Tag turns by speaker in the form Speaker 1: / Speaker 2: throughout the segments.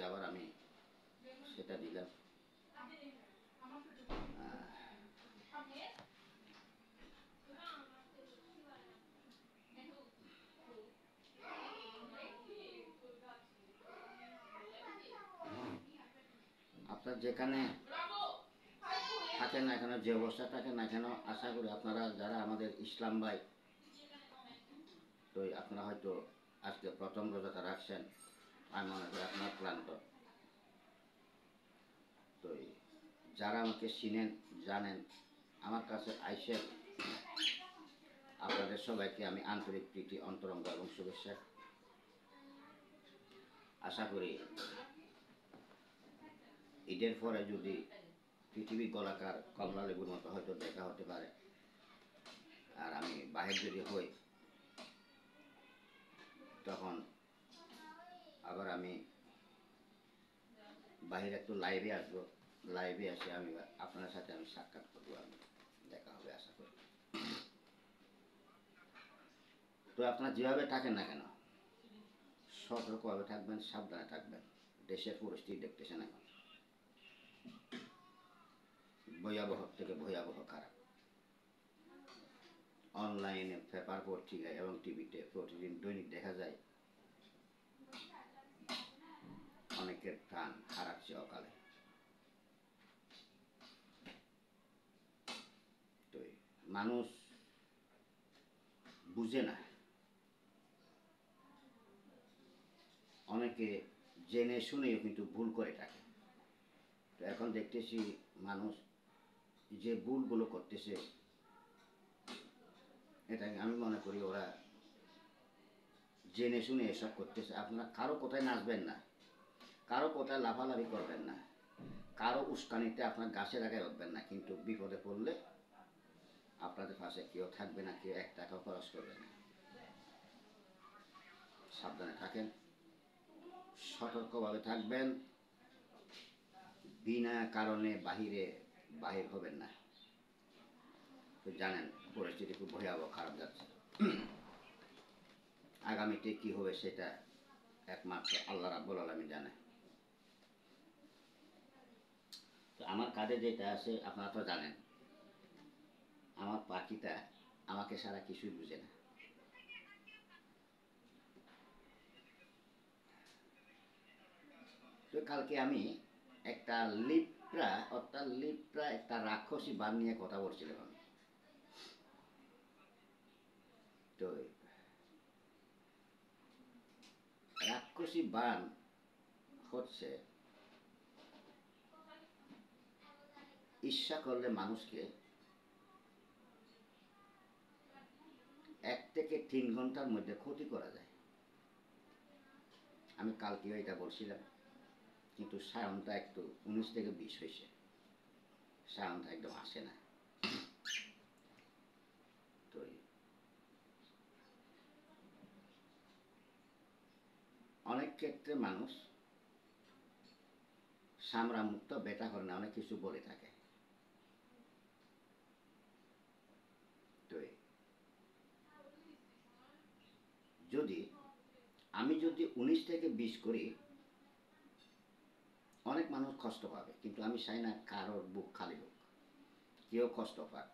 Speaker 1: আবার আমি সেটা দিলাম। আপনার যেখানে থাকেন না কেন, যে অবস্থা থাকেন না কেন, আশা করি আপনারা যারা আমাদের ইসলাম ভাই, তো আপনারা হয়তো আজকে প্রথম রোজাটা রাখছেন, আমি মনে করি আপনারা ক্লান্ত। তো যারা আমাকে চিনেন জানেন, আমার কাছে আইসেন, আপনাদের সবাইকে আমি আন্তরিক প্রীতি, অন্তরঙ্গ এবং শুভেচ্ছা। আশা করি ঈদের পরে যদি পৃথিবী গোলাকার কমলা লেবুর মতো হয়তো দেখা হতে পারে, আর আমি বাহির যদি হই তখন আবার আমি বাহিরে একটু লাইভে আসবো, লাইভে এসে আমি আপনার সাথে আমি সাক্ষাৎ করবো, আমি দেখা হবে আশা করি। তো আপনারা যেভাবে থাকেন না কেন, সতর্কভাবে থাকবেন, সাবধানে থাকবেন। দেশের পরিস্থিতি দেখতেছেন এখন ভয়াবহ থেকে ভয়াবহ খারাপ। অনলাইনে, পেপার পত্রিকায় এবং টিভিতে প্রতিদিন দৈনিক দেখা যায় অনেকের প্রাণ হারাচ্ছে অকালে। তো মানুষ বুঝে না, অনেকে জেনে শুনেও কিন্তু ভুল করে থাকে। তো এখন দেখতেছি মানুষ যে ভুলগুলো করতেছে, এটা আমি মনে করি ওরা জেনে শুনে এসব করতেছে। আপনারা কারো কোথায় নাচবেন না, কারো কোথায় লাফালাফি করবেন না, কারো উস্কানিতে আপনার গাছের আগায় উঠবেন না, কিন্তু বিপদে পড়লে আপনাদের পাশে কেউ থাকবে না, কেউ এক টাকাও খরচ করবে না। সাবধানে থাকেন, সতর্কভাবে থাকবেন, বিনা কারণে বাহির হবেন না। তো জানেন পরিস্থিতি খুব ভয়াবহ খারাপ যাচ্ছে। আগামীতে কি হবে সেটা একমাত্র আল্লাহ রাব্বুল আলামিন জানে। তো আমার কাঁধে যেটা আছে আপনারা তো জানেন, আমার পাখিটা আমাকে সারা কিছুই বুঝে না। তো কালকে আমি একটা লিপ্রা একটা রাক্ষসী বান নিয়ে কথা বলছিলাম আমি। তো রাক্ষসী বান হচ্ছে ইচ্ছা করলে মানুষকে 1 থেকে 3 ঘন্টার মধ্যে ক্ষতি করা যায়। আমি কালকেও এটা বলছিলাম, কিন্তু সায়নটা একটু 19 থেকে 20 হয়েছে, সায়নটা একদম আসে না। তো অনেক ক্ষেত্রে মানুষ সামরা মুক্ত বেটা করে না, অনেক কিছু বলে থাকে। তো যদি আমি যদি 19 থেকে 20 করি, অনেক মানুষ কষ্ট পাবে, কিন্তু আমি চাই না কারোর বুক খালি হোক, কেউ কষ্ট পাক।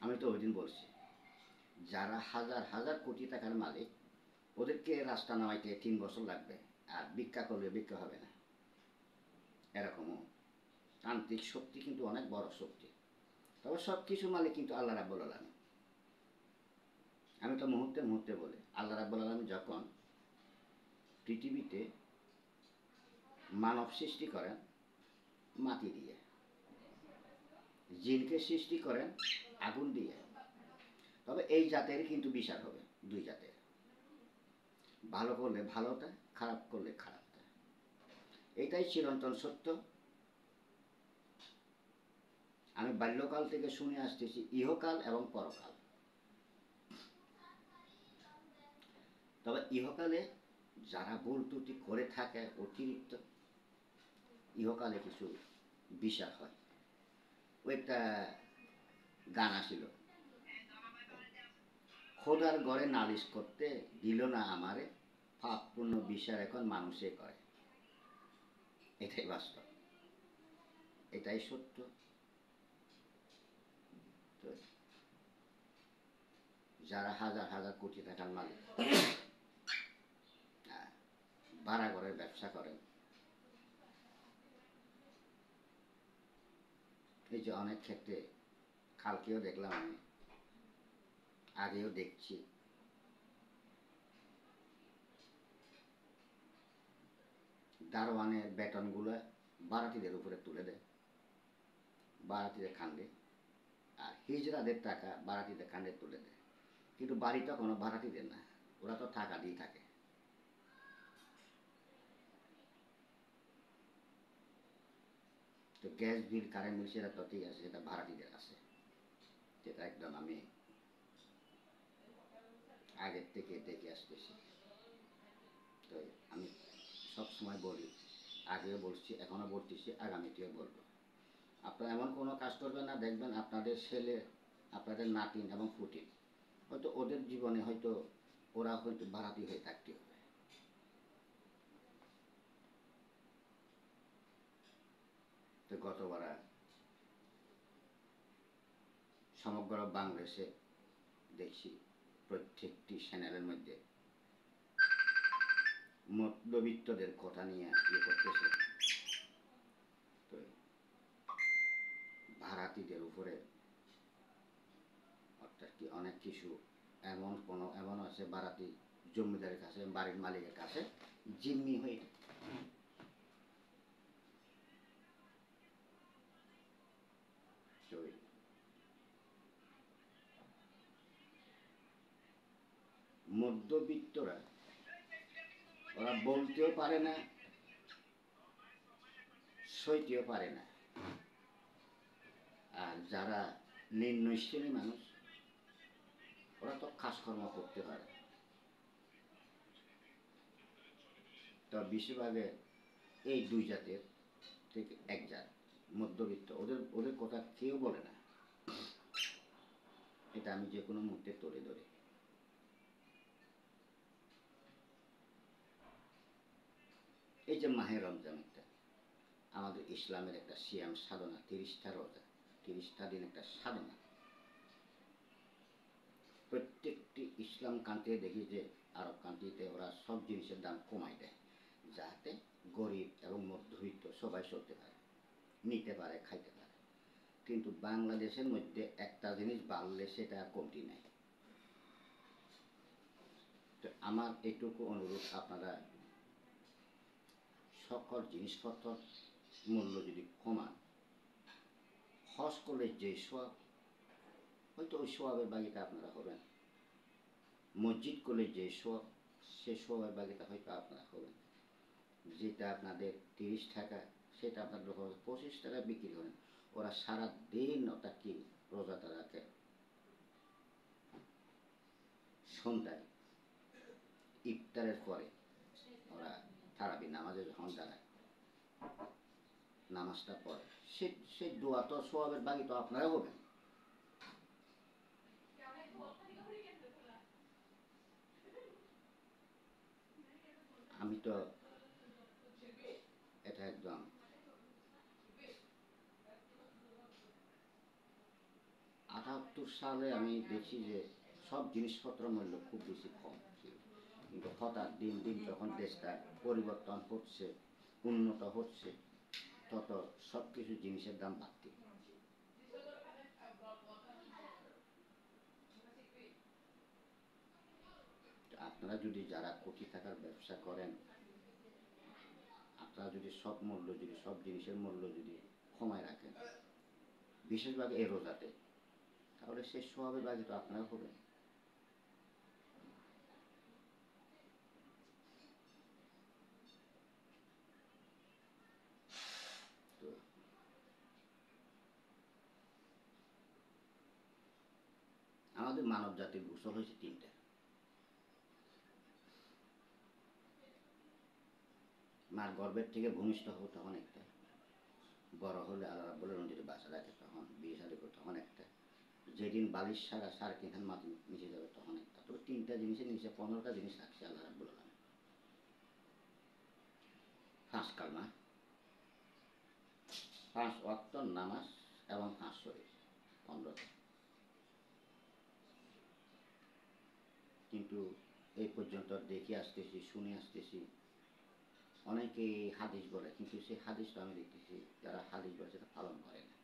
Speaker 1: আমি তো ওই দিন বলছি, যারা হাজার হাজার কোটি টাকার মালিক, ওদেরকে রাস্তা নামাইতে 3 বছর লাগবে, আর ভিক্ষা করলে ভিক্ষা হবে না। এরকমও তান্ত্রিক শক্তি কিন্তু অনেক বড় শক্তি। তবে সব কিছু মালিক কিন্তু আল্লাহ রাব্বুল আলামিন। আমি তো মুহূর্তে মুহূর্তে বলি, আল্লাহ রাব্বুল আলামিন যখন পৃথিবীতে মানব সৃষ্টি করেন মাটি দিয়ে, জিনকে সৃষ্টি করেন আগুন দিয়ে, তবে এই জাতের কিন্তু বিচার হবে, 2 জাতের। ভালো করলে ভালোটা, খারাপ করলে খারাপটা। এটাই চিরন্তন সত্য। আমি বাল্যকাল থেকে শুনে আসতেছি ইহকাল এবং পরকাল। তবে ইহকালে যারা ভুল ত্রুটি করে থাকে অতিরিক্ত, ইহকালে কিছু বিচার হয়। ওই একটা গান আসিল, খোদার ঘরে নালিশ করতে দিল না আমারে, পাপ পূর্ণ বিচার এখন মানুষে করে। এটাই বাস্তব, এটাই সত্য। তো যারা হাজার হাজার কোটি টাকার মালিক, ভাড়া ঘরের ব্যবসা করেন, এই যে অনেক ক্ষেত্রে, কালকেও দেখলাম আমি, আগেও দেখছি, দারোয়ানের বেতনগুলো ভাড়াটিদের উপরে তুলে দেয়, ভাড়াটিদের খান্ডে, আর হিজড়াদের টাকা ভাড়াটিদের খান্ডে তুলে দেয়। কিন্তু বাড়িটা কোনো ভাড়াটিদের না, ওরা তো টাকা দিয়ে থাকে। তো গ্যাস বিল, কারেন্ট বিল সেটা তো ঠিক আছে, সেটা ভাড়াটিদের আছে, যেটা একদম আমি আগের থেকে দেখে আসতেছি। তো আমি সবসময় বলি, আগেও বলছি, এখনও বলতেছি, আগামীতেও বলবো, আপনারা এমন কোনো কাজ করবেন না, দেখবেন আপনাদের ছেলে, আপনাদের নাতিন এবং ফুটিন, হয়তো ওদের জীবনে হয়তো ওরা হয়তো ভাড়াটি হয়ে থাকতে হবে। তো গতবার সমগ্র বাংলাদেশে দেখছি প্রত্যেকটি চ্যানেলের মধ্যে মধ্যবিত্তদের কথা নিয়ে করতেছে। তো ভাড়াটিদের উপরে অর্থাৎ কি অনেক কিছু এমন আছে, ভাড়াটি জমিদারের কাছে, বাড়ির মালিকের কাছে জিম্মি হয়ে মধ্যবিত্তরা, ওরা বলতেও পারে না, সইতেও পারে না। আর যারা নিম্ন শ্রেণীর মানুষ, ওরা তো কাজকর্ম করতে পারে। তো বেশিরভাগে এই দুই জাতের থেকে এক জাত মধ্যবিত্ত, ওদের ওদের কথা কেউ বলে না। এটা আমি যে কোনো মুহূর্তে তুলে ধরি। এই যে মাহে রমজান, একটা আমাদের ইসলামের একটা সিয়াম সাধনা, 30টা রোজা, 30টা দিন একটা সাধনা। প্রত্যেকটি ইসলাম কান্ট্রি দেখি যে আরব কান্ট্রিতে ওরা সব জিনিসের দাম কমাই দেয়, যাতে গরিব এবং মধ্যবিত্ত সবাই চলতে পারে, নিতে পারে, খাইতে পারে। কিন্তু বাংলাদেশের মধ্যে একটা জিনিস বাড়লে সেটা কমতি নেই। তো আমার এইটুকু অনুরোধ, আপনারা সকল জিনিসপত্র মূল্য যদি কমান, হজ করলে যে সব, হয়তো ওই সোয়াবের বাগিটা আপনারা হবেন। মসজিদ করলে যে সব, সে সোয়াবের বাগিটা হয়তো আপনারা হবেন। যেটা আপনাদের 30 টাকা, সেটা আপনাদের 25 টাকা বিক্রি করেন। ওরা সারা দিন ওটা কি রোজাটা রাখে, সন্ধ্যায় ইফতারের পরে ওরা তারাবি নামাজে যখন দাঁড়ায়, নামাজটা পড়ে, সে দোয়া তো সোয়াবের বাগি তো আপনারা হবেন। আমি তো এটা একদম 78 সালে আমি দেখি যে সব জিনিসপত্র মূল্য খুব বেশি কম ছিল, কিন্তু হঠাৎ দিন দিন যখন দেশটা পরিবর্তন হচ্ছে, উন্নত হচ্ছে, তত সব কিছু জিনিসের দাম বাড়তি। আপনারা যদি যারা কোটি টাকার ব্যবসা করেন, আপনারা যদি সব মূল্য, যদি সব জিনিসের মূল্য যদি কমায় রাখেন, বিশেষভাবে এই রোজাতে, তাহলে সেই স্বভাবের বাকি তো আপনারা হবেন। তো আমাদের মানব জাতির গোসল হয়েছে 3টা। মার গর্ভের থেকে ভূমিষ্ঠ হতো তখন একটা, বড় হলে আল্লাহ রাব্বুল আলামিন যদি বাঁচা রাখে তখন বিয়ে শাদী করতো তখন একটা, যেদিন বালিশ সারা সার কিখান মাটি মিশে যাবে তখন একটা, তবে 3টা জিনিসের নিচে 15টা জিনিস রাখছে আল্লাহ রাব্বুল আলামিন। 5 কালমা, 5 ওয়াক্ত নামাজ এবং 5 শরীর, 15টা। কিন্তু এই পর্যন্ত দেখে আসতেছি, শুনে আসতেছি, অনেকে হাদিস বলে, কিন্তু সেই হাদিসটা আমি দেখতেছি যারা হাদিস বলে সেটা পালন করে না।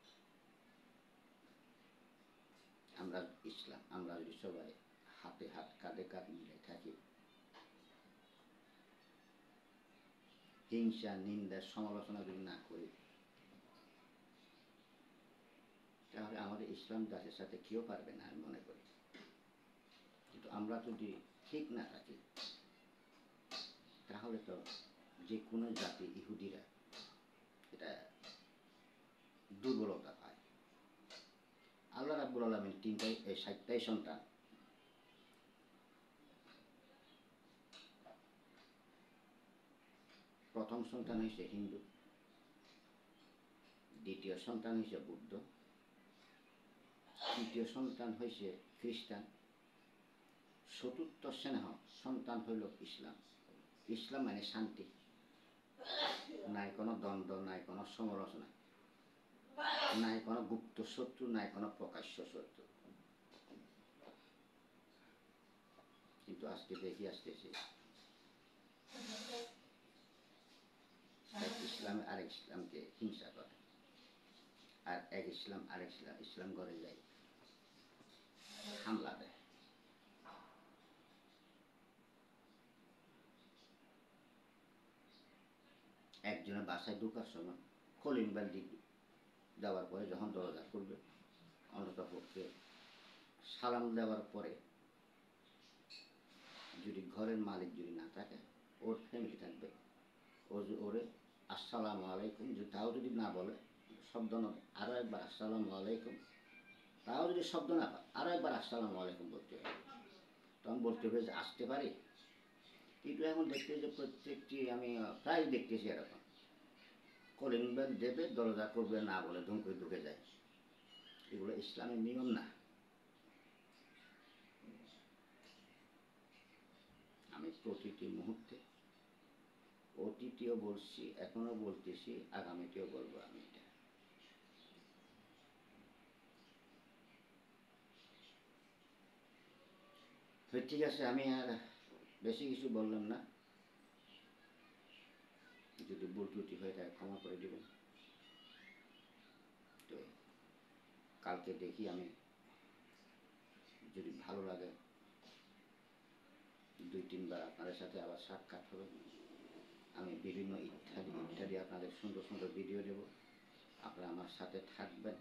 Speaker 1: আমরা ইসলাম, আমরা যদি সবাই হাতে হাত কাঁধে কাঁধ মিলে থাকি, হিংসা নিন্দা সমালোচনা যদি না করি, তাহলে আমাদের ইসলাম জাতির সাথে কেউ পারবে না আমি মনে করি। কিন্তু আমরা যদি ঠিক না থাকি তাহলে তো যে কোনো জাতি, ইহুদিরা এটা দুর্বলতা পায়। আল্লাহ রাব্বুল আলামিন 7টাই সন্তান, প্রথম সন্তান হয়েছে হিন্দু, দ্বিতীয় সন্তান হয়েছে বুদ্ধ, তৃতীয় সন্তান হয়েছে খ্রিস্টান, চতুর্থ স্নেহ সন্তান হইল ইসলাম। ইসলাম মানে শান্তি, নাই কোনো দ্বন্দ্ব, নাই কোনো সমালোচনা, নাই কোনো গুপ্ত শত্রু, নাই কোনো প্রকাশ্য শত্রু। কিন্তু আজকে দেখি আসতেছি এক ইসলাম আরেক ইসলামকে হিংসা করে, আর এক ইসলাম আরেক ইসলাম ঘরে যায় হামলা দেয়। একজনের বাসায় ঢোকার সময় কলিং বেল দেওয়ার পরে যখন দরজা খুলবে, অন্তত পক্ষে সালাম দেওয়ার পরে যদি ঘরের মালিক যদি না থাকে, ওর ফ্যামিলি থাকবে, ওরে আসসালামু আলাইকুম, তাও যদি না বলে, শব্দ না, আরও একবার আসসালামু আলাইকুম, তাও যদি শব্দ না পায়, আরও একবার আসসালামু আলাইকুম বলতে হবে। তখন বলতে হবে যে আসতে পারি। কিন্তু এখন দেখতে যে প্রত্যেকটি আমি প্রায় দেখতেছি এরকম, কলিং বেল দেবে, দরজা করবে, না বলে ধুম করে ঢুকে যায়। এগুলো ইসলামের নিয়ম না। আমি প্রতিটি মুহূর্তে, অতীতেও বলছি, এখনো বলতেছি, আগামীতেও বলবো আমি এটা। তো ঠিক আছে, আমি আর বেশি কিছু বললাম না। যদি ভুল ত্রুটি হয়ে থাকে ক্ষমা করে দেবেন। তো কালকে দেখি আমি, যদি ভালো লাগে 2-3বার আপনাদের সাথে আবার সাক্ষাৎ হবে। আমি বিভিন্ন ইত্যাদি ইত্যাদি আপনাদের সুন্দর সুন্দর ভিডিও দেব, আপনারা আমার সাথে থাকবেন।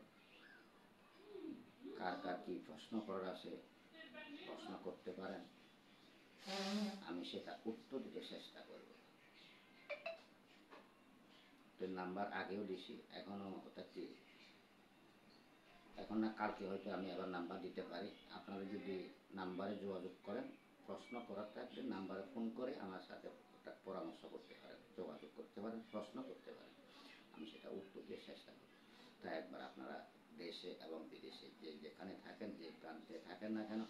Speaker 1: কার কার কী প্রশ্ন করার আছে প্রশ্ন করতে পারেন, আমি সেটা উত্তর দিতে চেষ্টা করব। তো নাম্বার আগেও দিছি, এখনও ওটা কি, এখন না কালকে হয়তো আমি আবার নাম্বার দিতে পারি। আপনারা যদি নাম্বারে যোগাযোগ করেন, প্রশ্ন করার থাকলে নাম্বারে ফোন করে আমার সাথে পরামর্শ করতে পারেন, যোগাযোগ করতে পারেন, প্রশ্ন করতে পারেন, আমি সেটা উত্তর দিয়ে চেষ্টা করব। তাই একবার আপনারা দেশে এবং বিদেশে যে যেখানে থাকেন, যে প্রান্তে থাকেন না কেন,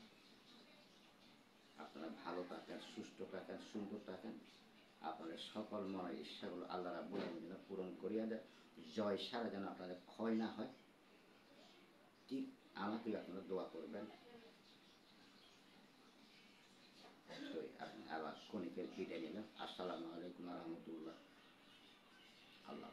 Speaker 1: আপনারা ভালো থাকেন, সুস্থ থাকেন, সুন্দর থাকেন। আপনাদের সকল মনের ইচ্ছাগুলো আল্লাহ রাব্বুল আলামিন যেন পূরণ করিয়া দেয়। জয় সারা যেন আপনাদের ক্ষয় না হয়, ঠিক আমাকে আপনারা দোয়া করবেন। তো আপনি আবার ক্ষণিকের বিদায় নিলাম। আসসালামু আলাইকুম রহমতুল্লাহ। আল্লাহ।